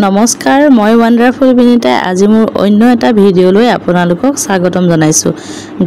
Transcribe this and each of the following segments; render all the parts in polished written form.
নমস্কাৰ মই ওয়ান্ডাৰফুল বিনিতাই আজি মোৰ অন্য এটা ভিডিঅ'লৈ আপোনালোকক স্বাগতম জনাইছো।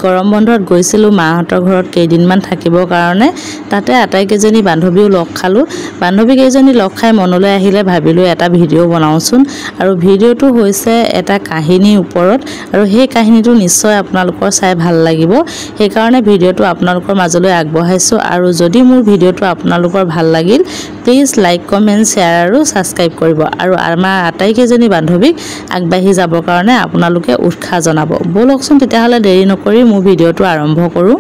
গৰম বন্ধত গৈছিলো মাহঁতৰ ঘৰত কেইদিনমান থাকিবৰ কাৰণে। তাতে আটাইকেইজনী বান্ধৱীও লগ খালো। বান্ধৱী কেইজনী লগ খাই মনলৈ আহিলে ভাবিলো এটা ভিডিঅ' বনাওচোন আৰু ভিডিঅ'টো হৈছে এটা কাহিনীৰ ওপৰত আৰু সেই কাহিনীটো নিশ্চয় আপোনালোকৰ চাই ভাল লাগিব। সেই কাৰণে ভিডিঅ'টো আপোনালোকৰ মাজলৈ আগবঢ়াইছো আৰু যদি মোৰ ভিডিঅ'টো আপোনালোকৰ ভাল লাগিল প্লিজ লাইক কমেন্ট শ্বেয়াৰ আৰু সাবস্ক্ৰাইব কৰিব আৰু আমাৰ আটাইকেইজনী বান্ধৱীক আগবাঢ়ি যাবৰ কাৰণে আপোনালোকে উৎসাহ জনাব। বলকচোন তেতিয়াহ'লে দেৰি নকৰি মোৰ ভিডিঅ'টো আৰম্ভ কৰোঁ।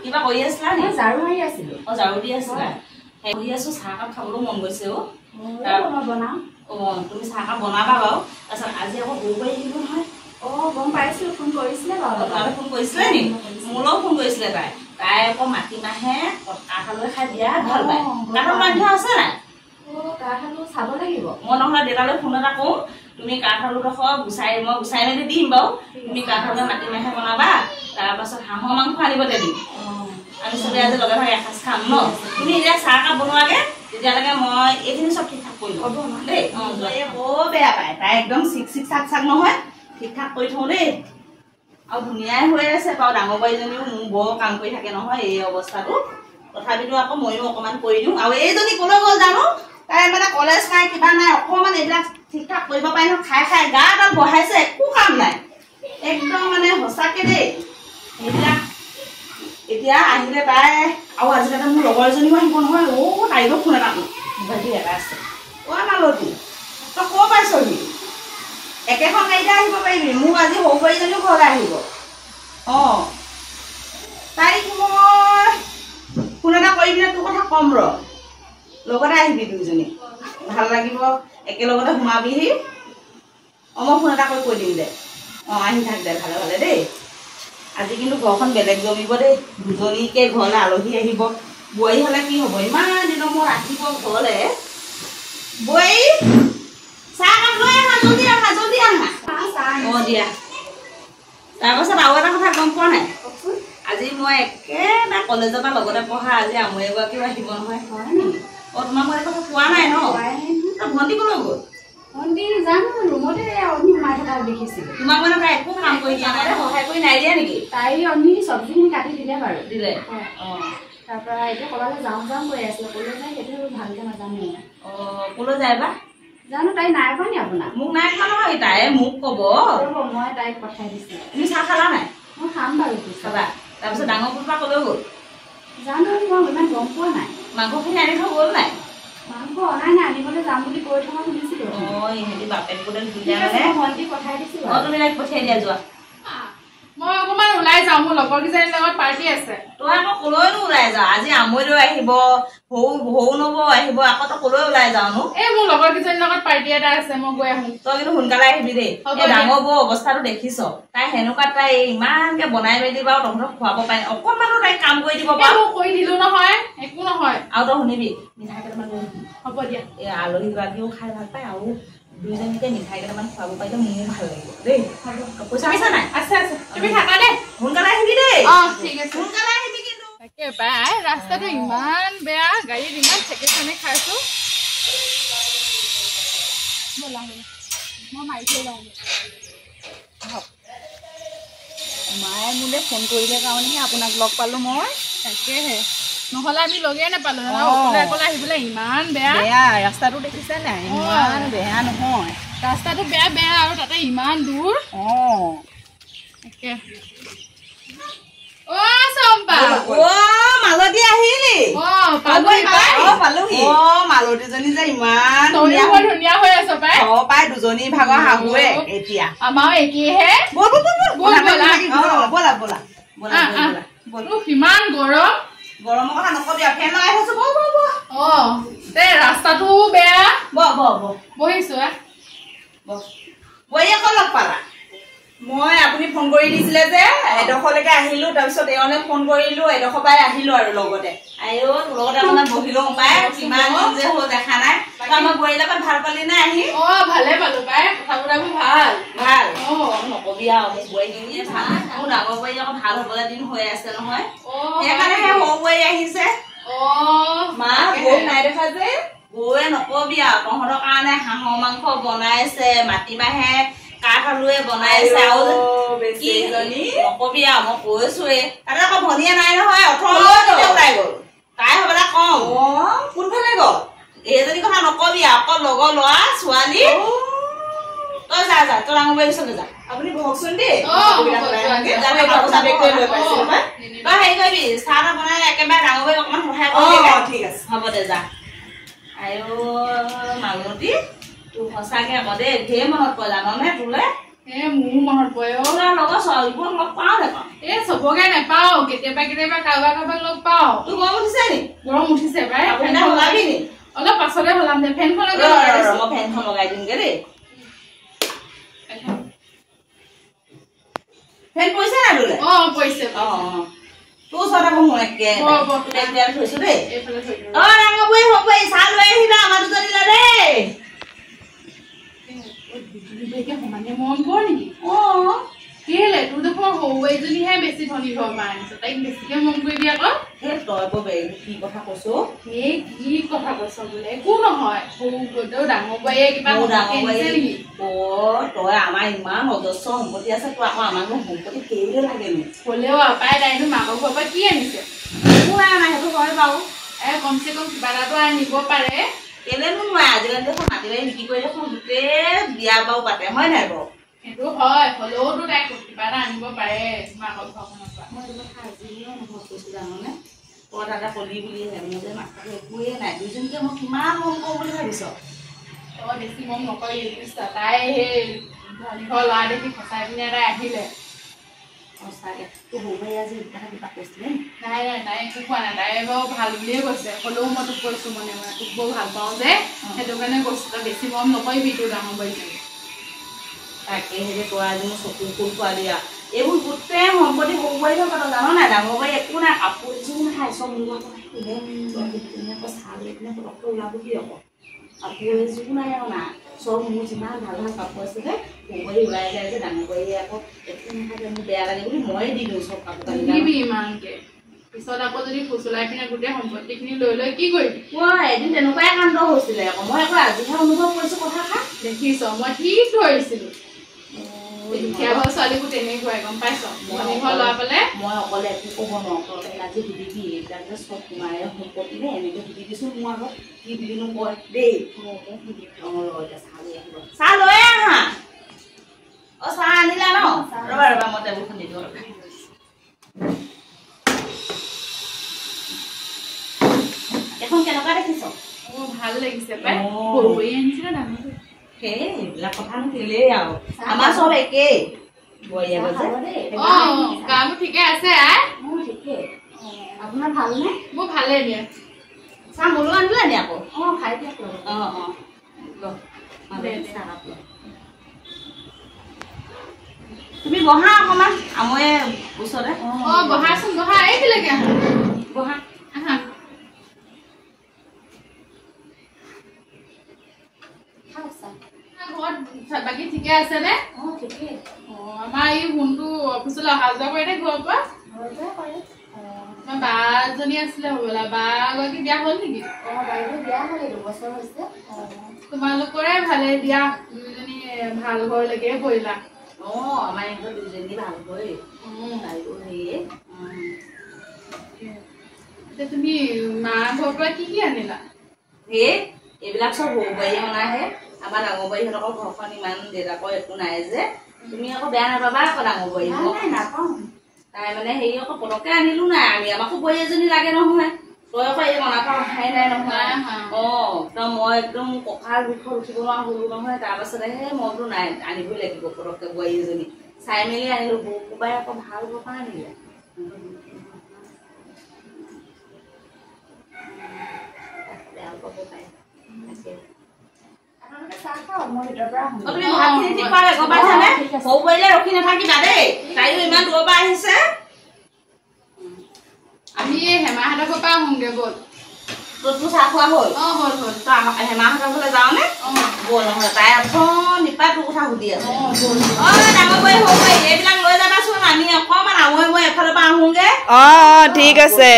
কিবা কৰি আছিলা নি? ঝাৰু মাৰি আছিলো। ঝাৰু দি আছিলা? হেৰি আছো চাহ কাপ খাবলৈ মন গৈছে অ। বনাও। তুমি চাহ কাপ বনাবা বাৰু। তাৰপিছত আজি আকৌ গৰু গাড়ী আহিব নহয়। গম পাইছো ফোন কৰিছিলে বাৰু। তালে ফোন কৰিছিলে নি? মোলৈও ফোন কৰিছিলে তাই। তাই আকৌ মাটিমাহে কাঠআলুৱে খাই বিৰাট ভাল পায়। কাঠআলু বান্ধি আছে নাই? কাঠআলু চাব লাগিব। মই নহ'লে দেউতালৈ ফোন এটা কৰোঁ। তুমি কাঠআলু মই গুচাই মেলি দিম বাৰু। তুমি কাঠআলু মাটিমাহে বনাবা। তাৰপাছত হাঁহৰ মাংস আনিবলৈ দিম। আমি চবে আজি লগে ভাগে এসাঁজ খাম ন। তুমি এতিয়া চাহ কাপ বনোৱাগে তেতিয়ালৈকে মই এইখিনি চব ঠিক ঠাক কৰি লওঁ দেই। বৰ বেয়া পায় তাই একদম চিক চাক নহয়। ঠিক ঠাক কৰি থওঁ দেই। আৰু ধুনীয়াই হৈ আছে বাৰু। ডাঙৰ বোৱাৰীজনীও মোৰ বৰ কাম কৰি থাকে নহয় এই অৱস্থাটো। তথাপিতো আকৌ ময়ো অকণমান কৰি দিওঁ। আৰু এইজনী ক'লৈ গ'ল জানো? তাই মানে কলেজ নাই কিবা নাই অকণমান এইবিলাক ঠিক ঠাক কৰিব পাৰি নহয়। খাই খাই গা এডাল বহাইছে একো কাম নাই একদম মানে সঁচাকে দেই। এইবিলাক এতিয়া আহিলে তাই আৰু আজিকালি মোৰ লগৰ এজনীও আহিব নহয়। তাইৰো ফোন এটা মোবাইলটো এটা আছে। মালতী তই ক'ৰ পাইছহি? একেখন গাড়ীতে আহিব পাৰিবি। মোক আজি সৰু বোৱাৰীজনীও ঘৰলৈ আহিব। তাইক মই ফোন এটা কৰি পিনে তোৰ কথা ক'ম ৰ। লগতে আহিবি দুইজনী ভাল লাগিব একেলগতে সোমাবিহি। মই ফোন এটা কৰি কৈ দিম দে। আহি থাক দে ভালে ভালে দেই। আজি কিন্তু ঘৰখন বেলেগ জমিব দেই। দুজনীকে ঘৰলৈ আলহী আহিব। বোৱাৰী হ'লে কি হ'ব ইমান দিনৰ মূৰত আহিব ঘৰলৈ। বোৱাৰী চাহ কাপ লৈ আহা জলদি আহা জলদি আহা। দিয়া তাৰপাছত আৰু এটা কথা গম পোৱা নাই? আজি মই একেবাৰে কলেজৰ পৰা লগতে পঢ়া আজি আমৈ এগৰাকীও আহিব নহয়। তোমাক মই কথা কোৱা নাই ন? ভণ্টি ক'লৈ গ'ল? ভণ্টি জানো ৰুমতে সোমাই থকা দেখিছিলো। তোমাক মানে তাই একো কাম কৰি দিয়া নাই সহায় কৰি নাই দিয়া নেকি? তাই চব্জিখিনি কাটি দিলে বাৰু। দিলে তাৰপৰা এতিয়া ক'ৰবালৈ যাওঁ কৈ আছিলে। ক'লৈ যায় সেইটো ভালকে নাজানো। ক'লৈ যায় বা? জানো তাই নাই কোৱা নি আপোনাক? মোক নাই কোৱা নহয়। তাই মোক ক'ব। মই তাইক পঠাই দিছো। তুমি চাহ খালা নাই? মই খাম বাৰু। খাবা। তাৰপিছত ডাঙৰ পুতপা ক'লৈ গ'ল? জানো মই ইমান গম পোৱা নাই। মাংসখিনি আনি থৈ গ'ল নাই? মাংস অনাই নাই আনিবলৈ যাম বুলি কৈ থকা শুনিছিলো। ইহঁতি বাপেক বোলে ভণ্টি পঠাই দিছো। তুমি তাইক পঠিয়াই দিয়া যোৱা। মই অকমান ওলাই যাওঁ মোৰ লগৰ কেইজনীৰ লগত পাৰ্টি আছে। তই আকৌ ক'লৈনো ওলাই যাওঁ? আজি আমৈলৈ আহিব ভৌ নব আহিব আকৌ তই ক'লৈ ওলাই যাওঁনো? এই মোৰ লগৰ কেইজনীৰ লগত পাৰ্টি এটা আছে মই গৈ আহোঁ। তই কিন্তু সোনকালে আহিবি দেই। এই ডাঙৰ বৌ অৱস্থাটো দেখিছ? তাই সেনেকুৱা তাই ইমানকে বনাই মেলি বাৰু তহঁতক খুৱাব পাৰে অকণমানো তাইক কাম কৰি দিব পাৰ। কৰি দিলো নহয় একো নহয়। আৰু তই শুনিবি মিঠাই কেইটামান লৈ আহিবি। হ'ব দিয়া। এই আলহী গৰাকীও খাই ভাল পায় আৰু দুইজনীকে মিঠাই কেইটামান খুৱাব পাৰিলে মোৰো ভাল লাগিব দেই। পইচা আছে নাই? আছে আছে। তুমি থাকা দেই। সোনকালে আহিবি দেই। ঠিক আছে সোনকালে আহিবি কিন্তু। তাকে পাই ৰাস্তাটো ইমান বেয়া গাড়ীত ইমান চেকেচনে খাইছো। মই মাৰি থৈ যাওঁ। মায়ে মোলৈ ফোন কৰিলে কাৰণেহে আপোনাক লগ পালো মই। তাকেহে নহ'লে আমি লগেই নাপালো অকলে আহিবলৈ ইমান বেয়া। বেয়া ৰাস্তাটো দেখিছে নাই? ইমান বেয়া নহয়। ৰাস্তাটো বেয়া আৰু তাতে ইমান দূৰ। তাকে চম্পা মালতী আহিলি? পালোহি। মালতীজনী যে ইমান ধুনীয়া হৈ আছ পাই দুজনী ভাগৰ শাহুৱে এতিয়া আমাৰ একেহে। ব'লা ইমান গৰম। গৰমৰ কথা নকবি ফেন লগাই থৈছো। ৰাস্তাটো বেয়া। বহিছো বোৱাৰী আকৌ লগ পালা? মই আপুনি ফোন কৰি দিছিলে যে এডোখৰলৈকে আহিলো। তাৰপিছত এওঁলে ফোন কৰিলো এডোখৰ পাই আহিলো আৰু লগতে তোৰ লগতে অকণমান বহিলো পাই কিমান যে হ'ল দেখা নাই। আমাৰ বোৱাৰীৰ লগত ভাল পালি নে আহি ভালে পালো পাই কথাবোৰ ভাল ভাল নকবি আৰু মোৰ বোৱাৰীজনীয়ে ভাল মোৰ ডাঙৰ বোৱাৰী আকৌ ভাল হ'বলৈ দিন হৈ আছে নহয় সেইকাৰণে সেই সৰু বোৱাৰী আহিছে মা বৌ নাই দেখা যে বৌৱে নকবি আৰু তহঁতৰ কাৰণে হাঁহৰ মাংস বনাইছে মাটিমাহে কাঠ আলুৱে বনাইছে আৰু নকবি আৰু মই কৈছোৱে তাতে আকৌ ভনীয়ে নাই নহয় 18 ওলাই গ'ল তাই হ'বলৈ কম কোনফালে গ'ল এইজনী কথা নকবি আকৌ লগৰ ল'ৰা ছোৱালী তই যা যা তই ডাঙৰ বোৱাৰীৰ ওচৰলৈ যা আপুনি বহকচোন দেই তই হেৰি কৰিবি চাহ এটা বনাই একেবাৰে ডাঙৰ বোৱাৰীক অকণমান সহায় কৰিবি ঠিক আছে হ'ব দে যা আইঅ মালতী তোৰ সঁচাকে আকৌ দেই ঢেৰ মনত পৰে জাননে তোলে মোৰ মনত পৰে লগৰ ছোৱালীবোৰ লগ পাওঁ নাপাওঁ চবকে নাপাওঁ কেতিয়াবা কাৰোবাক লগ পাওঁ তোৰ গৰম উঠিছে নি গৰম উঠিছে পাই ওলাবি নি অলপ পাছতে হলাম দে ফেনখন মই ফেনখন লগাই দিমগে দেই ফেন পৰিছে নাই তোলে পৰিছে তোৰ ওচৰতে বহো একে থৈছো দেই ডাঙৰ বোৱাৰী হ'ব চাহ লৈ আহিবা আমাৰ দুজনীলে দেই সমানে মন কৰ নেকি কেলে তোৰ দেখোন সৰু বোৱাৰীজনীহে বেছি ধনী ঘৰ পৰা আনিছ তাইক বেছিকে মন কৰিবি আকৌ সেই তই কি কথা কৈছো সেই কি কথা কৈছ বোলে একো নহয় সৰু ডাঙৰ বোৱাৰীয়ে কিবা নেকি তই আমাৰ ইমান অজস্ৰ সম্পত্তি আছে তই আকৌ আমাক সম্পত্তি কেলে লাগে নি হ'লেও আপাই তাইনো মাকৰ ঘৰৰ পৰা কি আনিছে একো নাই সেইটো হয় বাৰু কমচে কম কিবা এটাতো আনিব পাৰে কেলেনো নোৱাৰে আজিকালি দেখোন মাটি বাৰী বিক্ৰী কৰি দেখোন গোটেই বিয়া বাৰু পাতে হয় নাই বাৰু সেইটো হয় হ'লেওতো তাই কিবা এটা আনিব পাৰে মাকৰ ঘৰখনৰ পৰা মই এইটো কথা আজিও মনত কৈছো জাননে তই দাদা কলি বুলিহে মোৰ যে মাথাটো একোৱেই নাই দুইজনীকে মই কিমান মন কৰোঁ বুলি ভাবিছ তই বেছি মন নকৰি তাই সেই ধনী ঘৰ ল'ৰা দেখি ফচাই পিনে তাই আহিলে সঁচাকে তোৰ সৰু ভাই আজি কিবা কৈছিলে নাই তাই একো কোৱা নাই তাই বাৰু ভাল বুলিয়ে কৈছে হ'লেও মই তোক কৈছো মানে তোক বৰ ভাল পাওঁ যে সেইটো কাৰণে কৈছো তই বেছি মন নকৰিবি তোৰ ডাঙৰ বোৱাৰীজনী তাকে সেই তই আজি মোৰ চকু ফুল পোৱালি এইবোৰ গোটেই সম্পত্তি সৰু বোৱাৰী কথা জানো নাই ডাঙৰ বোৱাৰী একো নাই কাপোৰ এযোৰ নাখায় চব মোৰ চাহ লৈ পিনে পটককৈ ওলাব কি আকৌ কাপোৰ এযোৰ নাই আৰু না চব মোৰ যিমান ভাল ভাল কাপোৰ আছে যে সৰু বোৱাৰী ওলাই যায় যে ডাঙৰ বোৱাৰীয়ে আকৌ একো নাখায় মোৰ বেয়া লাগে বুলি ময়ে দি দিওঁ চব কাপোৰ কানি ইমানকে পিছত আকৌ যদি ফুচলাই পিনে গোটেই সম্পত্তিখিনি লৈ কি কৰিবি এদিন তেনেকুৱাই কাণ্ড হৈছিলে আকৌ মই আকৌ আজিহে অনুভৱ কৰিছো কথা দেখিছ মই ঠিক ধৰিছিলো দুখীয়া ঘৰ ছোৱালীবোৰ তেনেকুৱাই গম পাইছ ধনী ঘৰ ল'ৰা পালে মই অকলে একো ক'ব নোৱাৰো তই আজি সুধিবি এইবিলাক যে চব তোমাৰ সম্পত্তি নে এনেকৈ সুধিবিচোন মোৰ আগত কি বুলিনো কয় দেই চাহ লৈ আহা চাহ আনিলা ন ৰবা মই টেবুলখন দি দিওঁ এখন কেনেকুৱা দেখিছ ভাল লাগিছে পাই সৰু বোৱাৰী আনিছে নে ডাঙৰ এইবিলাক কথানো কেলেই আৰু আমাৰ চব একেই কামবোৰ ঠিকে আছে আপোনাৰ ভালনে মোৰ ভালে দিয়া চাহ মোলৈ আনিলে নি আকৌ খাই দিয়া তুমি বহা অকণমান আময়ে ওচৰতে বহাচোন বহা এইবিলাকে বহা বাকী ঠিকে আছে নে আমাৰ এই ফোনটো অফিচলৈ অহা যোৱা কৰে নে ঘৰৰ পৰা আমাৰ বা এজনী আছিলে হ'বলা বা গৰাকী বিয়া হ'ল নেকি তোমালোকৰে ভালে দিয়া দুইজনী ভাল ঘৰলৈকে পৰিলা আমাৰ ইহঁতৰ দুইজনী ভাল কৰি এতিয়া তুমি মা ঘৰৰ পৰা কি আনিলা এইবিলাক চব সৰু বোৱাৰীয়ে অনাহে আমাৰ ডাঙৰ বোৱাৰীহঁতকৰ ঘৰখন ইমান দেউতাকৰ একো নাই যে তুমি আকৌ বেয়া নাপাবা আকৌ ডাঙৰ বোৱাৰী নাপাওঁ তাই মানে হেৰি আকৌ পটককে আনিলো নাই আমি আমাকো বোৱাৰী এজনী লাগে নহয় তই আকৌ এই মনাটো অহাই নাই নহয় একদম মই একদম কঁকাৰ বিষত উঠিব নোৱাৰা হলো নহয় তাৰপাছতেহে মইতো নাই আনিবই লাগিব পটককে বোৱাৰী এজনী চাই মেলি আনিলো কোবাই আকৌ ভাল ঘৰ পৰা আনিলে বেয়া পাব পাৰে তুমি ভাতখিনি ঠিক পালে গম পাইছানে সৰু বোৱাৰীলে ৰখি নাথাকিবা দেই তাইও ইমান দূৰৰ পৰা আহিছে আমি হেমাহঁতৰ ঘৰৰ পৰা আহোঁগে ব'ল তোৰ চাহ খোৱা হ'ল হ'ল তই হেমাহঁতৰ ঘৰলৈ যাওঁনে ব'ল নহ'লে তাই এখন নিপাই তোৰ কথা সুধি আছে ডাঙৰ বোৱাৰী সৰু বোৱাৰী এইবিলাক লৈ যাবাচোন আমি অকণমান আমৈ মই এফালৰ পৰা আহোঁগে ঠিক আছে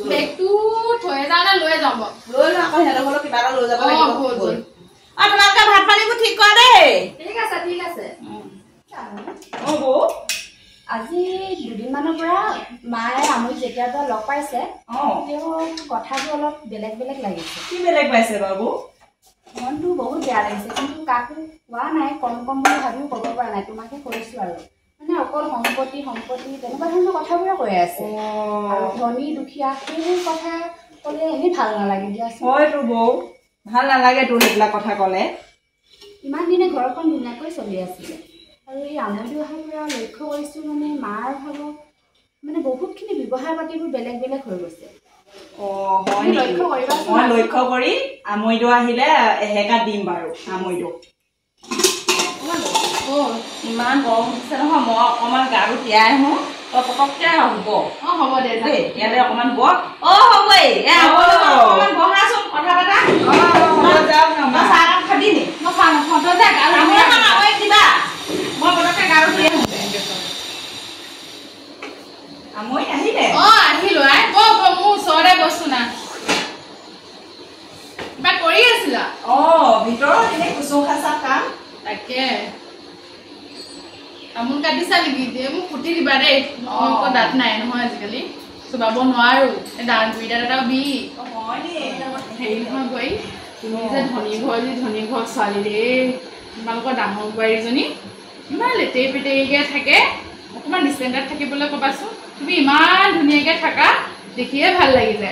বেগটো থৈ যাওঁ নে লৈ যাম লৈ লো আকৌ সিহঁতৰ ঘৰলৈ কিবা এটা লৈ যাব লাগিব তোমালোকে ভাত পানীবোৰ ঠিক কৰা দেই ঠিক আছে বৌ আজি দুদিনমানৰ পৰা মায়ে আমুক যেতিয়াৰ পৰা লগ পাইছে তেওঁ কথাবোৰ অলপ বেলেগ বেলেগ লাগিছে কি বেলেগ পাইছে বাবু মনটো বহুত বেয়া লাগিছে কিন্তু কাকো কোৱা নাই কম বুলি ভাবিও ক'ব পৰা নাই তোমাকে কৈছোঁ আৰু মানে অকল সম্পত্তি তেনেকুৱা ধৰণৰ কথাবোৰে কৈ আছে আৰু ধনী দুখীয়া সেইবোৰ কথা ক'লে এনেই ভাল নালাগে দিয়াচোন হয়তো বৌ ভাল নালাগে তোৰ সেইবিলাক কথা ক'লে ইমান দিনে ঘৰখন ধুনীয়াকৈ চলি আছিলে আৰু এই আমুলি অহাৰ পৰা লক্ষ্য কৰিছোঁ মানে মাৰ ভাগত মানে বহুতখিনি ব্যৱহাৰ পাতিবোৰ বেলেগ বেলেগ হৈ গৈছে মই লক্ষ্য কৰি আমৈদো আহিলে এহেকা দিম বাৰু আমৈদো ইমান গৰম উঠিছে নহয় মই অকণমান গাটো তিয়াই আহোঁ তই পটককৈ হ'ব হ'ব দে দেই ইয়াতে অকণমান বহ হ'বই অকণমান বহাচোন কথা পতা চাহ কাপ খাবি নি মই চাহ নাখাওঁ তই যা আমৈ দিবা মই পটককৈ গাটো তিয়াই আহোঁ আমৈ আহিলে আহিলো আই মোৰ ওচৰতে বস্তু না কিবা কৰি আছিলা ভিতৰত এনেই কুচু খাচা কাম তাকে তামোল কাটিছা নেকি মোক ফুটি দিবা দেই দাঁত নাই নহয় আজিকালি চুবাব নোৱাৰো দুইটাত এটা বি হেৰি নহয় গৈ তুমি যে ধনী ঘৰ ছোৱালী দেই তোমালোকৰ ডাঙৰ বোৱাৰীজনী ইমান লেতেৰি পেতেৰিকৈ থাকে অকণমান ডিষ্টেণ্ডাৰ্ড থাকিবলৈ ক'বাচোন তুমি ইমান ধুনীয়াকৈ থাকা দেখিয়ে ভাল লাগিলে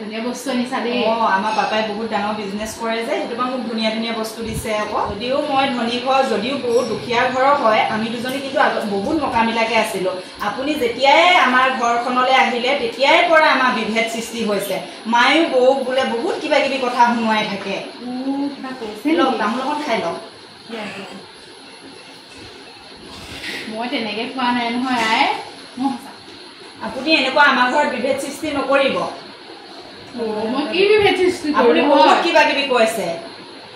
ধুনীয়া বস্তু আনিছা দেই আমাৰ পাপাই বহুত ডাঙৰ বিজনেছ কৰে যে সেইটো পৰা মোক ধুনীয়া বস্তু দিছে আকৌ যদিও মই ধনী ঘৰ যদিও বহুত দুখীয়া ঘৰৰ হয় আমি দুজনী কিন্তু বহুত মকামিলাকে আছিলোঁ আপুনি যেতিয়াই আমাৰ ঘৰখনলৈ আহিলে তেতিয়াই পৰা আমাৰ বিভেদ সৃষ্টি হৈছে মায়েও বৌক বোলে বহুত কিবা কিবি কথা শুনোৱাই থাকে লওক তামোল অকণ খাই লওক মই তেনেকৈ খোৱা নাই নহয় আই আপুনি এনেকুৱা আমাৰ ঘৰত বিভেদ সৃষ্টি নকৰিব মই কি বিভেদ সৃষ্টি আপুনি বহুত কিবা কিবি কৈছে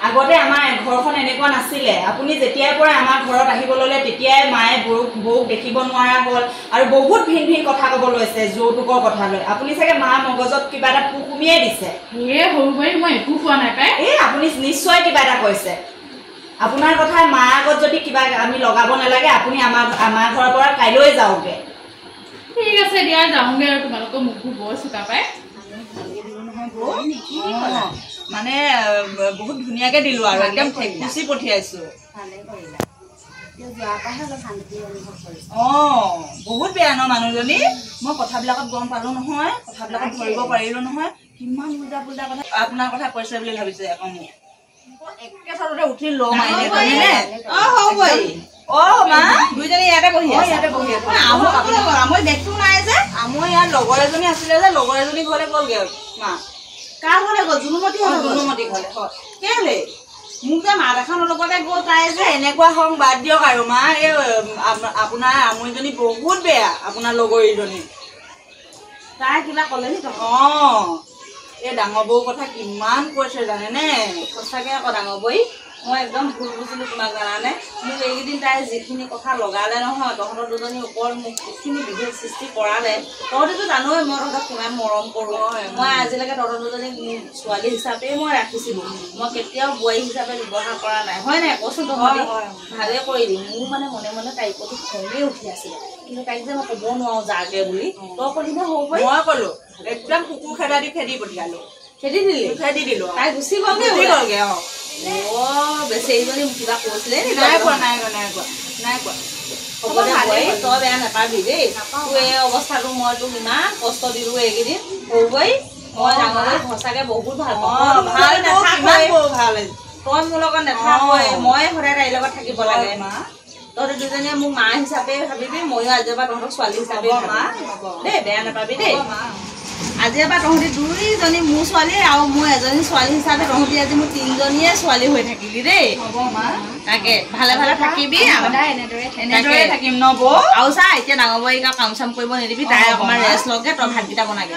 আগতে আমাৰ ঘৰখন এনেকুৱা নাছিলে আপুনি যেতিয়াৰ পৰা আমাৰ ঘৰত আহিব ল'লে তেতিয়াই মায়ে বৌক দেখিব নোৱাৰা হ'ল আৰু বহুত ভিন কথা ক'ব লৈছে যৌতুকৰ কথা লৈ আপুনি চাগে মা মগজত কিবা এটা পুকুমিয়াই দিছে সৰু বোৱাৰী মই একো খোৱা নাই পাই আপুনি নিশ্চয় কিবা এটা কৈছে আপোনাৰ কথা মাৰ আগত যদি কিবা আমি লগাব নালাগে আপুনি আমাৰ ঘৰৰ পৰা কাইলৈ যাওঁগে ঠিক আছে দিয়া যাওঁগে আৰু তোমালোকৰ মুখবোৰ বৰ চোকা পাই মানে বহুত ধুনীয়াকে দিলো আৰু একদম ঠেকুচি পঠিয়াইছো বহুত বেয়া ন মানুহজনী মই কথাবিলাকত গম পালো নহয় কথাবিলাকত ধৰিব পাৰিলো নহয় কিমান উল্টা পুল্টা কথা আপোনাৰ কথা কৈছে বুলি ভাবিছে আকৌ মোক একেঠাইতে উঠি ল মাৰিলে মা দুইজনী ইয়াতে বহি আমৈ দেখো নাই যে আমৈ ইয়াত লগৰ এজনী আছিলে যে লগৰ এজনী ঘৰলে গ'লগে মা কাৰ ঘৰলে গ'ল জুনুমতী ঘৰলে কেলে মোক যে মাত এখনৰ লগতে গ'ল তাই যে এনেকুৱা হং বাদ দিয়ক আৰু মা এই আপোনাৰ আমৈজনী বহুত বেয়া আপোনাৰ লগৰীজনী তাই কিবা ক'লে নি এই ডাঙৰ বৌৰ কথা কিমান কৈছে জানেনে সঁচাকে আকৌ ডাঙৰ বৈ মই একদম ভুল বুজিলোঁ তোমাক জানানে মোক এইকেইদিন তাই যিখিনি কথা লগালে নহয় তহঁতৰ দুজনী ওপৰত মোক যিখিনি বিভেদ সৃষ্টি কৰালে তহঁতেতো জানোৱেই মই তহঁতক কিমান মৰম কৰোঁ মই আজিলৈকে তহঁতৰ দুজনীক ছোৱালী হিচাপেই মই ৰাখিছিলোঁ মই কেতিয়াও বোৱাৰী হিচাপে ব্যৱহাৰ কৰা নাই হয় নাই কচোন তহঁতে ভালেই কৰি দিম মোৰ মানে মনে তাইৰ প্ৰতি খঙেই উঠি আছিলে কিন্তু তাইক যে মই ক'ব নোৱাৰোঁ যাগে বুলি তই ক'লিনে হ'ব মই ক'লো একদম কুকুৰ খেদি পঠিয়ালো খেদি দিলো তাই গুচি গ'লগে বেচেৰীজনী কিবা কৈছিলে নাই কোৱা হ'ব দে তই বেয়া নাপাবি দেই তোৰ এই অৱস্থাটো মই তোক ইমান কষ্ট দিলোঁ এইকেইদিন সৰু বোৱাৰী মই ডাঙৰ সঁচাকে বহুত ভাল পাওঁ তই মোৰ লগত নাথাকই মই সদায় তাইৰ লগত থাকিব লাগে তহঁতে দুজনীয়ে মোক মা হিচাপে ভাবিবি ময়ো আজিৰ পৰা তহঁতক ছোৱালী হিচাপে দেই বেয়া নাপাবি দেই আজি এবাৰ তহঁতি দুইজনী মোৰ ছোৱালী আৰু মোৰ এজনী ছোৱালী হিচাপে তহঁতি আজি মোৰ তিনিজনীয়ে ছোৱালী হৈ থাকিলি দেই হ'ব মা তাকে ভালে ভালে থাকিবি এনেদৰে থাকিম ন বৌ আৰু চা এতিয়া ডাঙৰ বোৱাৰীক কাম চাম কৰিব নিদিবি তাই অকণমান ৰেষ্ট লগে তই ভাতকেইটা বনাগে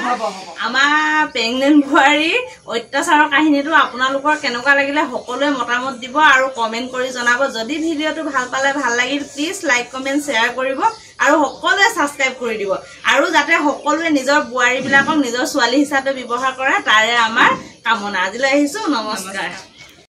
আমাৰ প্ৰেগনেণ্ট বোৱাৰীৰ অত্যাচাৰৰ কাহিনীটো আপোনালোকৰ কেনেকুৱা লাগিলে সকলোৱে মতামত দিব আৰু কমেণ্ট কৰি জনাব যদি ভিডিঅ'টো ভাল পালে ভাল লাগিল প্লিজ লাইক কমেণ্ট শ্বেয়াৰ কৰিব আৰু সকলোৱে ছাবস্ক্ৰাইব কৰি দিব আৰু যাতে সকলোৱে নিজৰ বোৱাৰীবিলাকক নিজৰ ছোৱালী হিচাপে ব্যৱহাৰ কৰে তাৰে আমাৰ কামনা আজিলৈ আহিছোঁ নমস্কাৰ